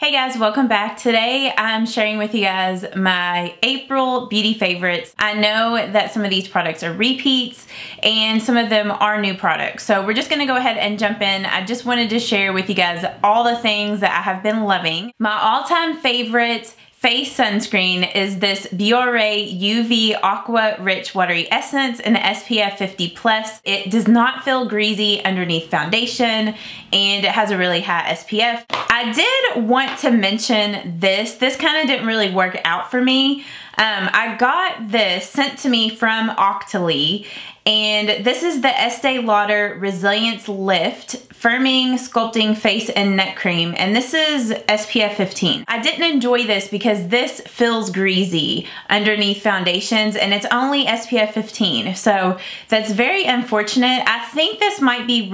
Hey guys, welcome back. Today I'm sharing with you guys my April beauty favorites. I know that some of these products are repeats and some of them are new products. So we're just gonna go ahead and jump in. I just wanted to share with you guys all the things that I have been loving. My all-time favorite face sunscreen is this Biore UV Aqua Rich Watery Essence in the SPF 50+. It does not feel greasy underneath foundation and it has a really high SPF. I did want to mention this. This kind of didn't really work out for me. I got this sent to me from Octoly, and this is the Estee Lauder Resilience Lift Firming Sculpting Face and Neck Cream, and this is SPF 15. I didn't enjoy this because this feels greasy underneath foundations and it's only SPF 15, so that's very unfortunate. I think this might be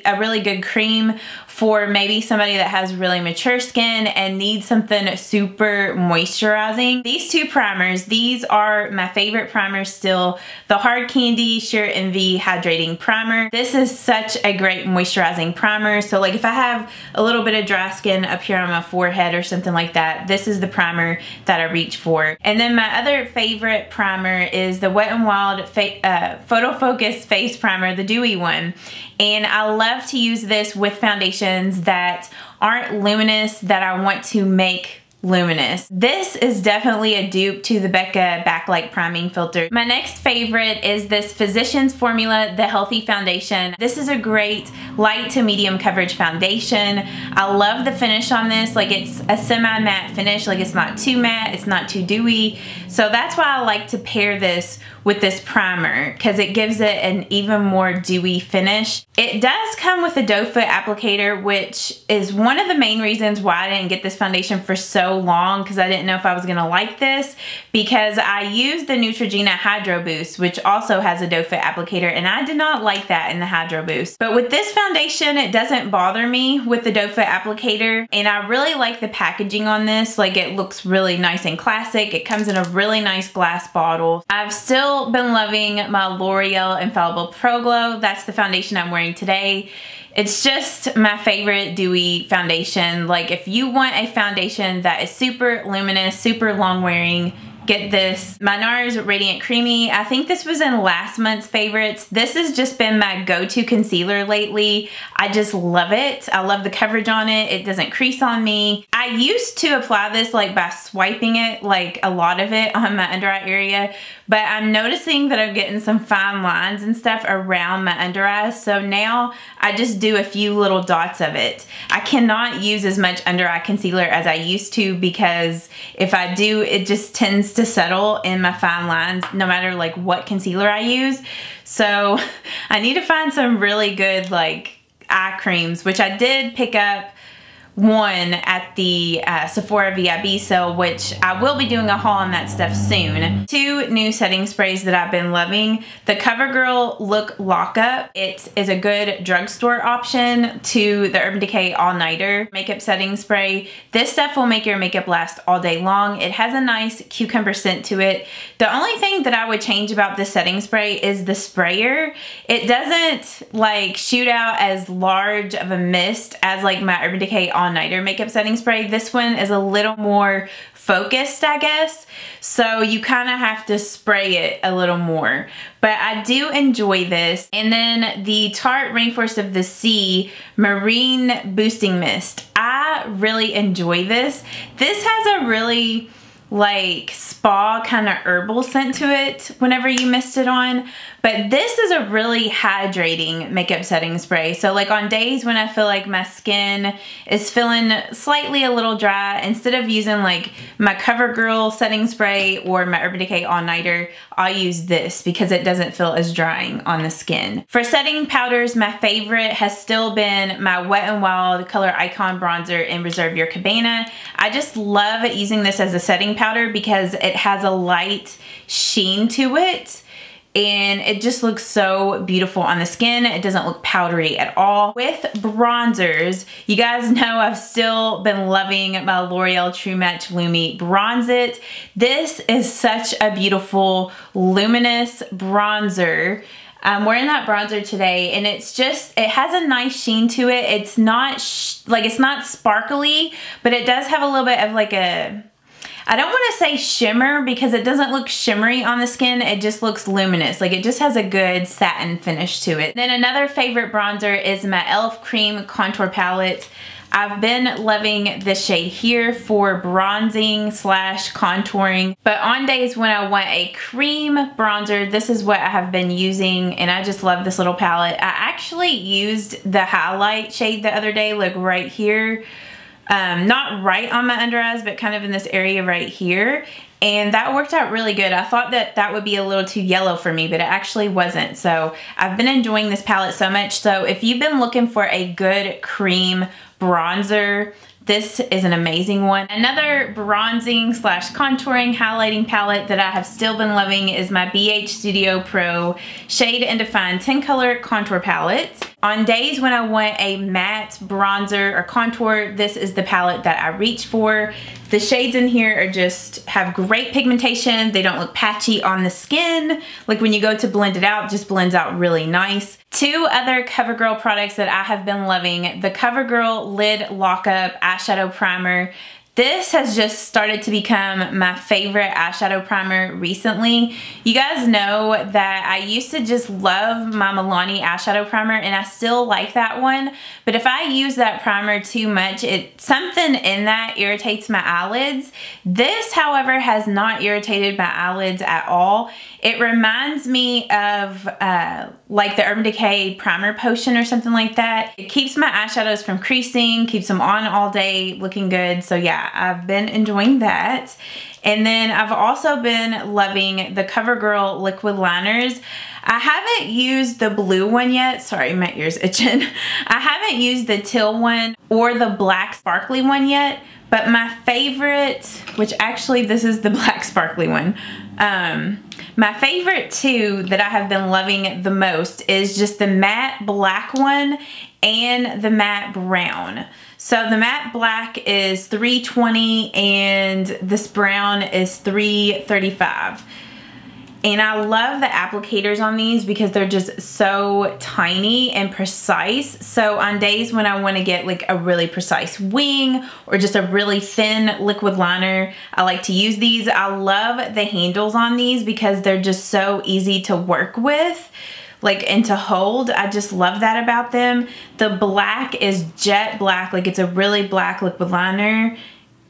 a really good cream for maybe somebody that has really mature skin and needs something super moisturizing. These two primers, these are my favorite primers still. The Hard Candy Sheer Envy Hydrating Primer. This is such a great moisturizing primer. So like if I have a little bit of dry skin up here on my forehead or something like that, this is the primer that I reach for. And then my other favorite primer is the Wet n Wild Photo Focus Face Primer, the dewy one. And I love to use this with foundations that aren't luminous, that I want to make luminous. This is definitely a dupe to the Becca Backlight Priming Filter. My next favorite is this Physicians Formula, the Healthy Foundation. This is a great light to medium coverage foundation. I love the finish on this. Like, it's a semi-matte finish. Like, it's not too matte, it's not too dewy. So that's why I like to pair this with this primer, because it gives it an even more dewy finish. It does come with a doe foot applicator, which is one of the main reasons why I didn't get this foundation for so long, because I didn't know if I was gonna like this, because I used the Neutrogena Hydro Boost, which also has a doe foot applicator, and I did not like that in the Hydro Boost. But with this foundation, it doesn't bother me with the doe foot applicator, and I really like the packaging on this. Like, it looks really nice and classic. It comes in a really nice glass bottle. I've still been loving my L'Oreal Infallible Pro Glow. That's the foundation I'm wearing today. It's just my favorite dewy foundation. Like, if you want a foundation that is super luminous, super long wearing, get this. My NARS Radiant Creamy. I think this was in last month's favorites. This has just been my go-to concealer lately. I just love it. I love the coverage on it. It doesn't crease on me. I used to apply this like by swiping it, like a lot of it on my under eye area, but I'm noticing that I'm getting some fine lines and stuff around my under eyes. So now I just do a few little dots of it. I cannot use as much under eye concealer as I used to, because if I do, it just tends to settle in my fine lines no matter like what concealer I use. So I need to find some really good like eye creams, which I did pick up one at the Sephora VIB sale, which I will be doing a haul on that stuff soon. Two new setting sprays that I've been loving. The CoverGirl Look Lockup. It is a good drugstore option to the Urban Decay All Nighter makeup setting spray. This stuff will make your makeup last all day long. It has a nice cucumber scent to it. The only thing that I would change about this setting spray is the sprayer. It doesn't like shoot out as large of a mist as like my Urban Decay All Nighter makeup setting spray. This one is a little more focused, I guess, so you kind of have to spray it a little more, but I do enjoy this. And then the Tarte Rainforest of the Sea Marine Boosting Mist. I really enjoy this. This has a really like spa kind of herbal scent to it whenever you mist it on, but this is a really hydrating makeup setting spray. So like on days when I feel like my skin is feeling slightly a little dry, instead of using like my CoverGirl setting spray or my Urban Decay All Nighter, I'll use this because it doesn't feel as drying on the skin. For setting powders, my favorite has still been my Wet n Wild Color Icon Bronzer in Reserve Your Cabana. I just love using this as a setting powder because it has a light sheen to it and it just looks so beautiful on the skin. It doesn't look powdery at all. With bronzers, you guys know I've still been loving my L'Oreal True Match Lumi Bronze It. This is such a beautiful luminous bronzer. I'm wearing that bronzer today, and it's just, it has a nice sheen to it. It's not it's not sparkly, but it does have a little bit of like a, I don't want to say shimmer because it doesn't look shimmery on the skin. It just looks luminous. Like it just has a good satin finish to it. Then another favorite bronzer is my e.l.f. Cream Contour Palette. I've been loving this shade here for bronzing slash contouring, but on days when I want a cream bronzer, this is what I have been using, and I just love this little palette. I actually used the highlight shade the other day, like right here. Not right on my under eyes, but kind of in this area right here. And that worked out really good. I thought that that would be a little too yellow for me, but it actually wasn't. So I've been enjoying this palette so much. So if you've been looking for a good cream bronzer, this is an amazing one. Another bronzing slash contouring highlighting palette that I have still been loving is my BH Studio Pro Shade and Define 10 Color Contour Palette. On days when I want a matte bronzer or contour, this is the palette that I reach for. The shades in here are just have great pigmentation. They don't look patchy on the skin. Like when you go to blend it out, it just blends out really nice. Two other CoverGirl products that I have been loving. The CoverGirl Lid Lockup Eyeshadow Primer. This has just started to become my favorite eyeshadow primer recently. You guys know that I used to just love my Milani eyeshadow primer, and I still like that one. But if I use that primer too much, something in that irritates my eyelids. This, however, has not irritated my eyelids at all. It reminds me of like the Urban Decay Primer Potion or something like that. It keeps my eyeshadows from creasing, keeps them on all day looking good. So yeah, I've been enjoying that. And then I've also been loving the CoverGirl liquid liners. I haven't used the blue one yet. Sorry, my ear's itching. I haven't used the teal one or the black sparkly one yet. But my favorite, which actually this is the black sparkly one. My favorite two that I have been loving the most is just the matte black one and the matte brown. So the matte black is $3.20 and this brown is $3.35. And I love the applicators on these because they're just so tiny and precise. So on days when I want to get like a really precise wing or just a really thin liquid liner, I like to use these. I love the handles on these because they're just so easy to work with, like, and to hold. I just love that about them. The black is jet black, like it's a really black liquid liner,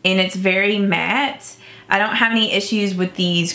and it's very matte. I don't have any issues with these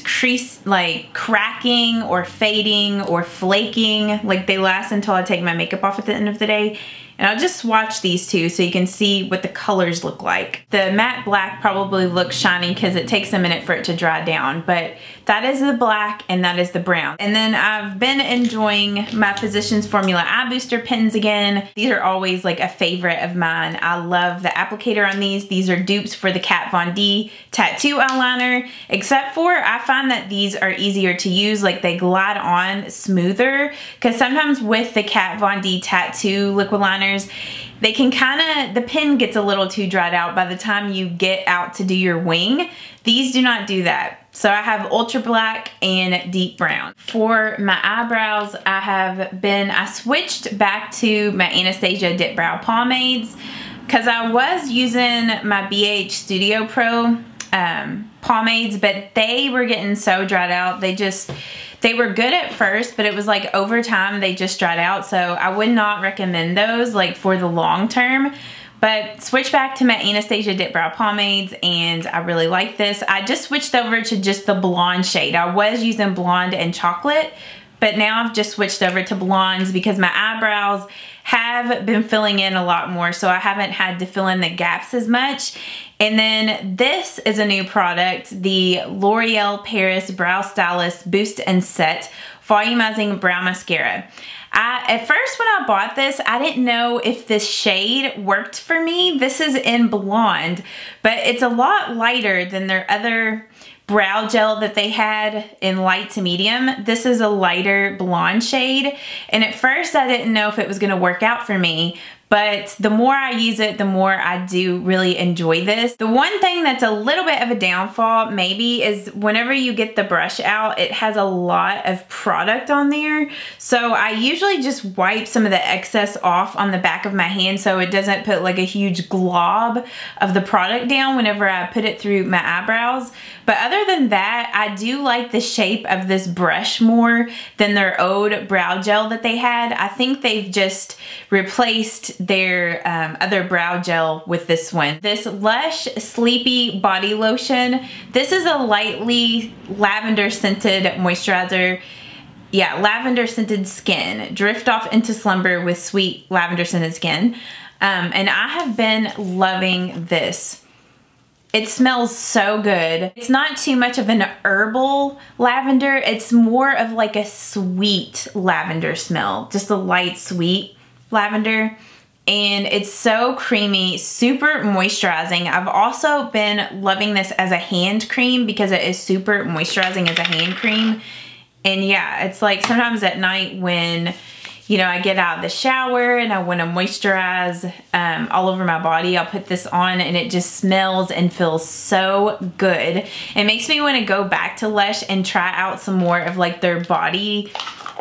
like cracking or fading or flaking. Like they last until I take my makeup off at the end of the day. And I'll just swatch these two so you can see what the colors look like. The matte black probably looks shiny because it takes a minute for it to dry down, but that is the black and that is the brown. And then I've been enjoying my Physicians Formula Eye Booster pens again. These are always like a favorite of mine. I love the applicator on these. These are dupes for the Kat Von D tattoo eyeliner, except for I find that these are easier to use, like they glide on smoother, because sometimes with the Kat Von D tattoo liquid liners, they can the pen gets a little too dried out by the time you get out to do your wing. These do not do that. So I have ultra black and deep brown. For my eyebrows, I switched back to my Anastasia Dip Brow Pomades because I was using my BH Studio Pro pomades, but they were getting so dried out. They were good at first, but it was like over time they just dried out. So I would not recommend those like for the long term. But switch back to my Anastasia Dip Brow Pomades, and I really like this. I just switched over to just the blonde shade. I was using blonde and chocolate, but now I've just switched over to blondes because my eyebrows have been filling in a lot more, so I haven't had to fill in the gaps as much. And then this is a new product, the L'Oreal Paris Brow Stylist Boost and Set Volumizing Brow Mascara. At first when I bought this, I didn't know if this shade worked for me. This is in blonde, but it's a lot lighter than their other brow gel that they had in light to medium. This is a lighter blonde shade, and at first I didn't know if it was gonna work out for me, but the more I use it, the more I do really enjoy this. The one thing that's a little bit of a downfall maybe is whenever you get the brush out, it has a lot of product on there. So I usually just wipe some of the excess off on the back of my hand so it doesn't put like a huge glob of the product down whenever I put it through my eyebrows. But other than that, I do like the shape of this brush more than their old brow gel that they had. I think they've just replaced their other brow gel with this one. This Lush Sleepy Body Lotion. This is a lightly lavender scented moisturizer. Yeah, lavender scented skin. Drift off into slumber with sweet lavender scented skin. And I have been loving this. It smells so good. It's not too much of an herbal lavender. It's more of like a sweet lavender smell. Just a light sweet lavender. And it's so creamy, super moisturizing. I've also been loving this as a hand cream because it is super moisturizing as a hand cream. And yeah, it's like sometimes at night when, you know, I get out of the shower and I want to moisturize all over my body, I'll put this on and it just smells and feels so good. It makes me want to go back to Lush and try out some more of like their body,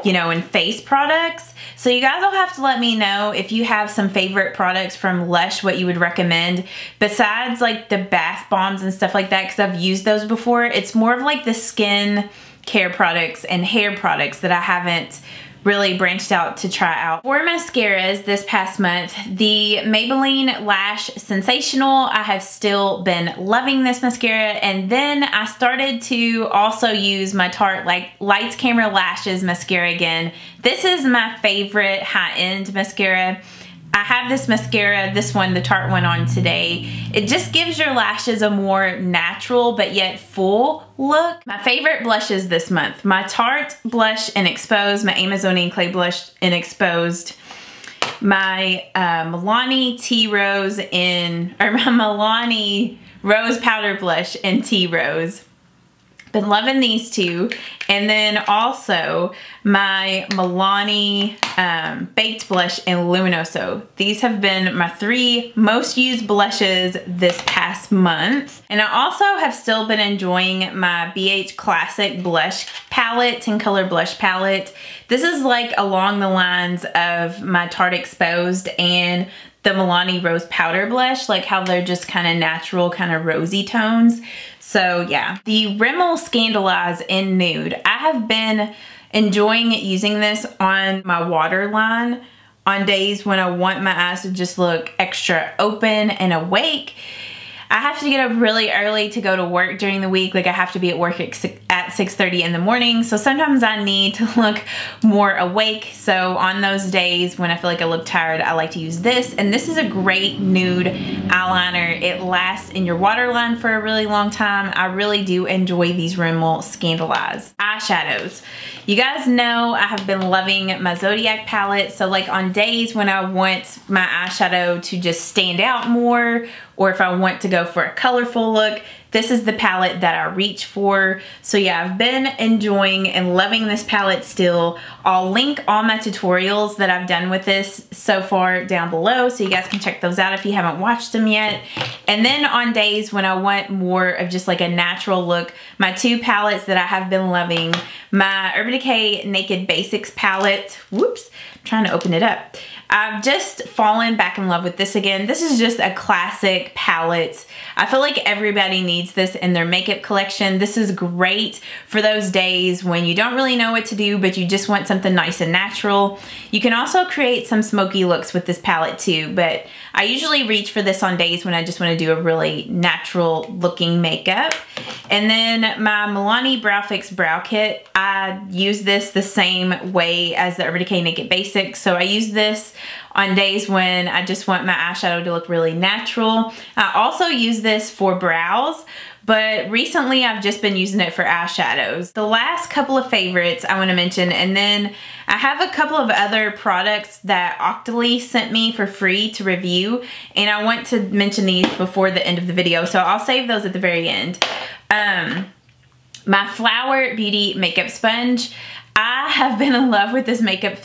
you know, and face products. So you guys will have to let me know if you have some favorite products from Lush, what you would recommend besides like the bath bombs and stuff like that, because I've used those before. It's more of like the skin care products and hair products that I haven't really branched out to try out. For mascaras this past month, the Maybelline Lash Sensational, I have still been loving this mascara, and then I started to also use my Tarte Lights Camera Lashes mascara again. This is my favorite high-end mascara. I have this mascara, this one, the Tarte one, on today. It just gives your lashes a more natural but yet full look. My favorite blushes this month, my Tarte blush in Exposed, my Amazonian Clay blush in Exposed, my Milani Tea Rose in, or my Milani Rose Powder Blush in Tea Rose. Been loving these two. And then also my Milani Baked Blush in Luminoso. These have been my 3 most used blushes this past month. And I also have still been enjoying my BH Classic Blush Palette, 10 color blush palette. This is like along the lines of my Tarte Exposed and the Milani Rose Powder Blush, like how they're just kind of natural, kind of rosy tones. So yeah, the Rimmel Scandalize in Nude. I have been enjoying using this on my waterline on days when I want my eyes to just look extra open and awake. I have to get up really early to go to work during the week. Like I have to be at work at 6:30 in the morning. So sometimes I need to look more awake. So on those days when I feel like I look tired, I like to use this. And this is a great nude eyeliner. It lasts in your waterline for a really long time. I really do enjoy these Rimmel Scandalize. Eyeshadows. You guys know I have been loving my Zodiac palette. So like on days when I want my eyeshadow to just stand out more, or if I want to go for a colorful look, this is the palette that I reach for. So yeah, I've been enjoying and loving this palette still. I'll link all my tutorials that I've done with this so far down below, so you guys can check those out if you haven't watched them yet. And then on days when I want more of just like a natural look, my 2 palettes that I have been loving, my Urban Decay Naked Basics palette. Whoops, I'm trying to open it up. I've just fallen back in love with this again. This is just a classic palette. I feel like everybody needs this in their makeup collection. This is great for those days when you don't really know what to do, but you just want something nice and natural. You can also create some smoky looks with this palette too, but I usually reach for this on days when I just want to do a really natural looking makeup. And then my Milani Brow Fix Brow Kit, I use this the same way as the Urban Decay Naked Basics. So I use this on days when I just want my eyeshadow to look really natural. I also use this for brows, but recently I've just been using it for eyeshadows. The last couple of favorites I want to mention, and then I have a couple of other products that Octoly sent me for free to review, and I want to mention these before the end of the video, so I'll save those at the very end. My Flower Beauty Makeup Sponge. I have been in love with this makeup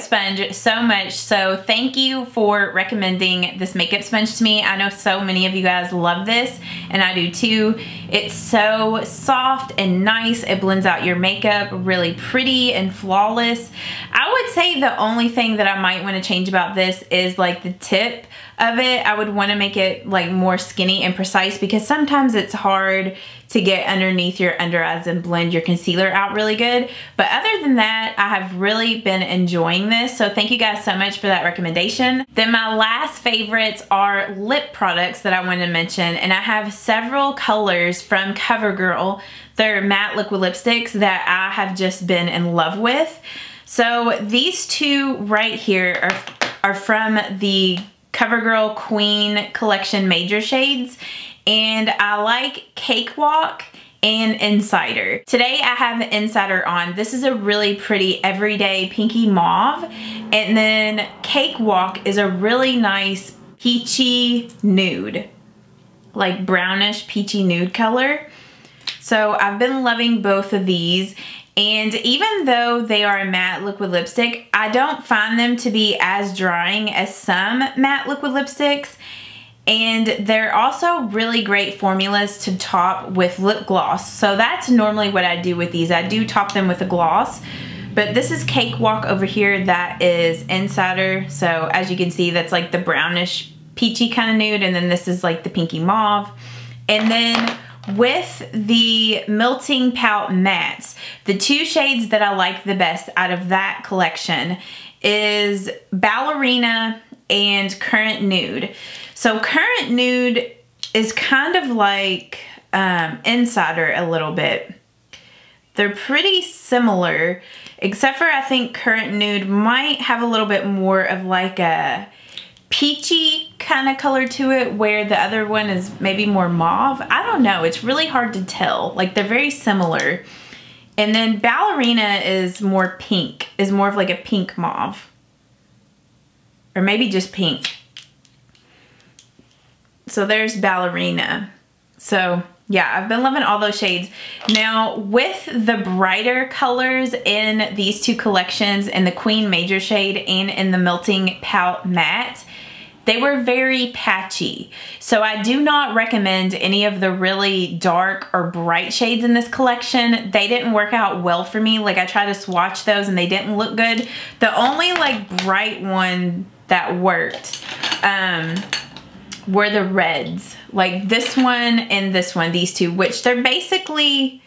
sponge so much, so thank you for recommending this makeup sponge to me. I know so many of you guys love this, and I do too. It's so soft and nice. It blends out your makeup really pretty and flawless. I would say the only thing that I might want to change about this is like the tip of it. I would want to make it like more skinny and precise, because sometimes it's hard to get underneath your under eyes and blend your concealer out really good. But other than that, I have really been enjoying this. So thank you guys so much for that recommendation. Then my last favorites are lip products that I want to mention. And I have several colors from CoverGirl. They're matte liquid lipsticks that I have just been in love with. So these two right here are from the CoverGirl Queen Collection Major Shades, and I like Cakewalk and Insider. Today I have Insider on. This is a really pretty everyday pinky mauve, and then Cakewalk is a really nice peachy nude, like brownish peachy nude color. So I've been loving both of these. And even though they are a matte liquid lipstick, I don't find them to be as drying as some matte liquid lipsticks. And they're also really great formulas to top with lip gloss. So that's normally what I do with these. I do top them with a gloss. But this is Cakewalk over here. That is Insider. So as you can see, that's like the brownish peachy kind of nude. And then this is like the pinky mauve. And then with the Melting Pout Mattes, the two shades that I like the best out of that collection is Ballerina and Current Nude. So Current Nude is kind of like Insider a little bit. They're pretty similar, except for I think Current Nude might have a little bit more of like a peachy kind of color to it, where the other one is maybe more mauve. I don't know. It's really hard to tell. Like, they're very similar. And then Ballerina is more pink, is more of like a pink mauve. Or maybe just pink. So there's Ballerina. So yeah, I've been loving all those shades. Now with the brighter colors in these two collections, in the Queen Major shade and in the Melting Pout Matte, they were very patchy. So I do not recommend any of the really dark or bright shades in this collection. They didn't work out well for me. Like, I tried to swatch those and they didn't look good. The only like bright one that worked were the reds. Like this one and this one, these two, which they're basically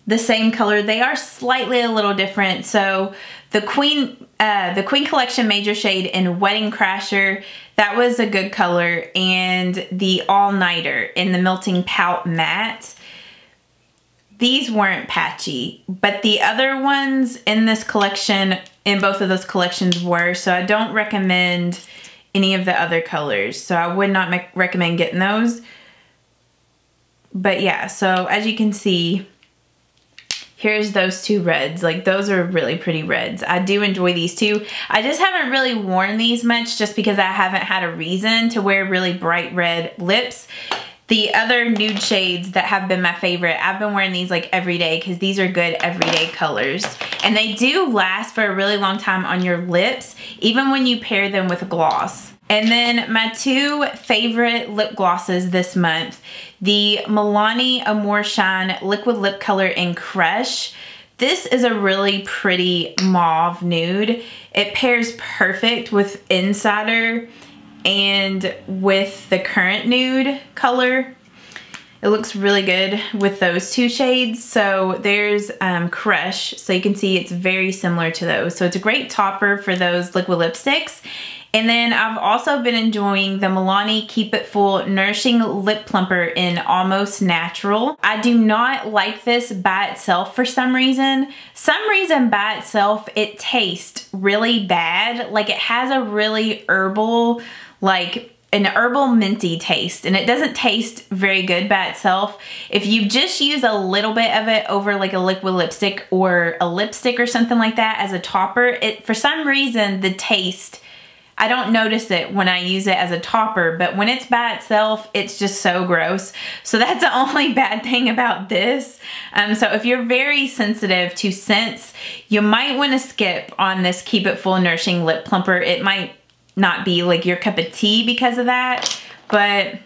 the same color. They are slightly a little different. So the Queen Collection Major shade in Wedding Crasher, that was a good color. And the All Nighter in the Melting Pout Matte, these weren't patchy, but the other ones in this collection, in both of those collections, were. So I don't recommend any of the other colors. So I would not recommend getting those. But yeah, so as you can see, here's those two reds. Like, those are really pretty reds. I do enjoy these two. I just haven't really worn these much just because I haven't had a reason to wear really bright red lips. The other nude shades that have been my favorite, I've been wearing these like every day because these are good everyday colors. And they do last for a really long time on your lips, even when you pair them with a gloss. And then my two favorite lip glosses this month, the Milani Amore Shine Liquid Lip Color in Crush. This is a really pretty mauve nude. It pairs perfect with Insider and with the Current Nude color. It looks really good with those two shades. So there's Crush, so you can see it's very similar to those. So it's a great topper for those liquid lipsticks. And then I've also been enjoying the Milani Keep It Full Nourishing Lip Plumper in Almost Natural. I do not like this by itself for some reason. By itself, it tastes really bad. Like, it has a really herbal, like an herbal minty taste, and it doesn't taste very good by itself. If you just use a little bit of it over like a liquid lipstick or a lipstick or something like that as a topper, it, for some reason, the taste, I don't notice it when I use it as a topper, but when it's by itself, it's just so gross. So that's the only bad thing about this. So if you're very sensitive to scents, you might want to skip on this Keep It Full Nourishing Lip Plumper. It might not be like your cup of tea because of that, but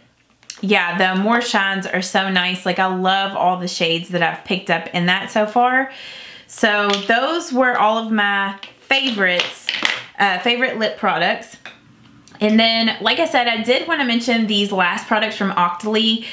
yeah, the More Shines are so nice. Like I love all the shades that I've picked up in that so far. So those were all of my favorites, favorite lip products. And then, like I said, I did want to mention these last products from Octoly.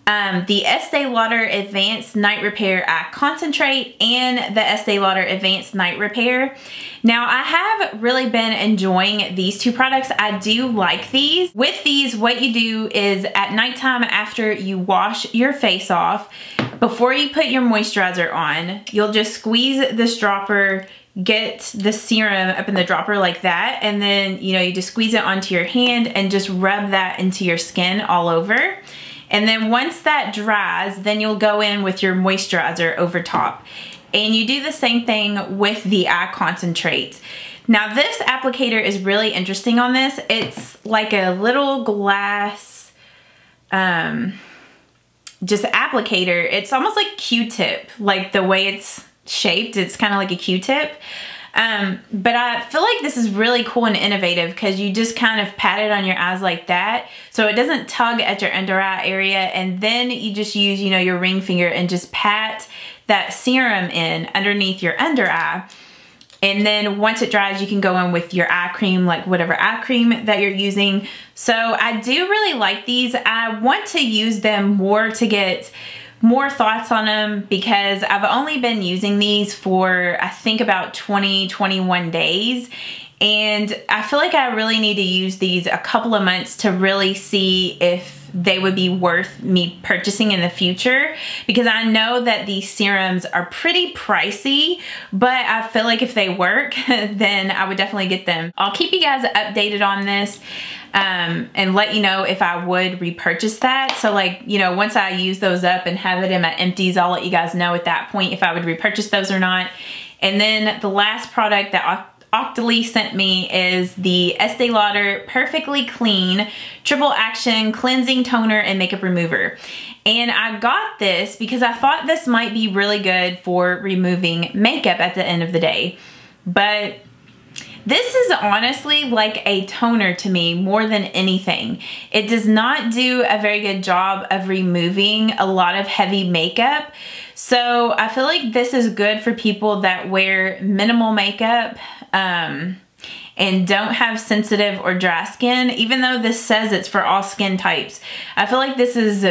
The Estee Lauder Advanced Night Repair Eye Concentrate and the Estee Lauder Advanced Night Repair. Now, I have really been enjoying these two products. I do like these. With these, what you do is at nighttime after you wash your face off, before you put your moisturizer on, you'll just squeeze this dropper, get the serum up in the dropper like that, and then, you know, you just squeeze it onto your hand and just rub that into your skin all over. And then once that dries, then you'll go in with your moisturizer over top. And you do the same thing with the eye concentrate. Now this applicator is really interesting on this. It's like a little glass just applicator. It's almost like Q-tip, like the way it's shaped. It's kind of like a Q-tip. But I feel like this is really cool and innovative because you just kind of pat it on your eyes like that. So it doesn't tug at your under eye area. And then you just use, you know, your ring finger and just pat that serum in underneath your under eye. And then once it dries, you can go in with your eye cream, like whatever eye cream that you're using. So I do really like these. I want to use them more to get more thoughts on them because I've only been using these for I think about 21 days, and I feel like I really need to use these a couple of months to really see if they would be worth me purchasing in the future, because I know that these serums are pretty pricey, but I feel like if they work then I would definitely get them. I'll keep you guys updated on this and let you know if I would repurchase that. So like, you know, once I use those up and have it in my empties, I'll let you guys know at that point if I would repurchase those or not. And then the last product that Octoly sent me is the Estee Lauder Perfectly Clean Triple Action Cleansing Toner and Makeup Remover. And I got this because I thought this might be really good for removing makeup at the end of the day. But this is honestly like a toner to me more than anything. It does not do a very good job of removing a lot of heavy makeup. So I feel like this is good for people that wear minimal makeup and don't have sensitive or dry skin. Even though this says it's for all skin types, I feel like this is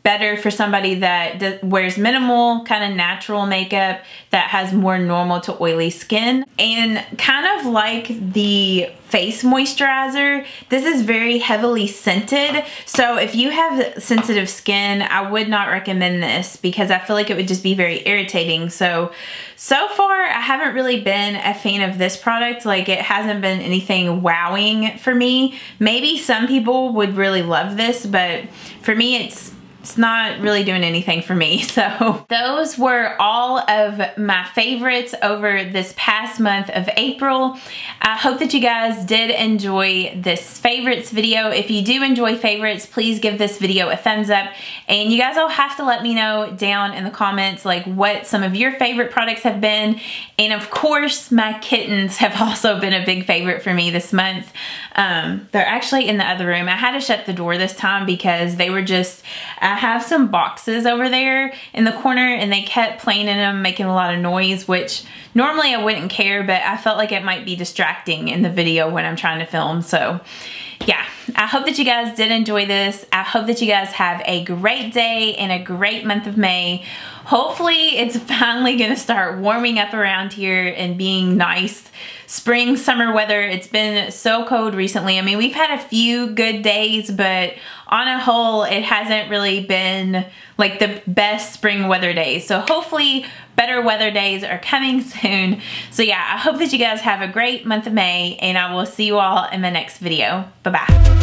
better for somebody that wears minimal, kind of natural makeup, that has more normal to oily skin. And kind of like the face moisturizer, this is very heavily scented. So if you have sensitive skin, I would not recommend this because I feel like it would just be very irritating. So far I haven't really been a fan of this product. Like, it hasn't been anything wowing for me. Maybe some people would really love this, but for me it's not really doing anything for me. So those were all of my favorites over this past month of April. I hope that you guys did enjoy this favorites video. If you do enjoy favorites, please give this video a thumbs up. And you guys will have to let me know down in the comments like what some of your favorite products have been. And of course, my kittens have also been a big favorite for me this month. They're actually in the other room. I had to shut the door this time because they were just, I have some boxes over there in the corner and they kept playing in them, making a lot of noise, which normally I wouldn't care, but I felt like it might be distracting in the video when I'm trying to film. So yeah, I hope that you guys did enjoy this. I hope that you guys have a great day and a great month of May. Hopefully it's finally gonna start warming up around here and being nice spring, summer weather. It's been so cold recently. I mean, we've had a few good days, but on a whole, it hasn't really been like the best spring weather days. So hopefully better weather days are coming soon. So yeah, I hope that you guys have a great month of May, and I will see you all in my next video. Bye-bye.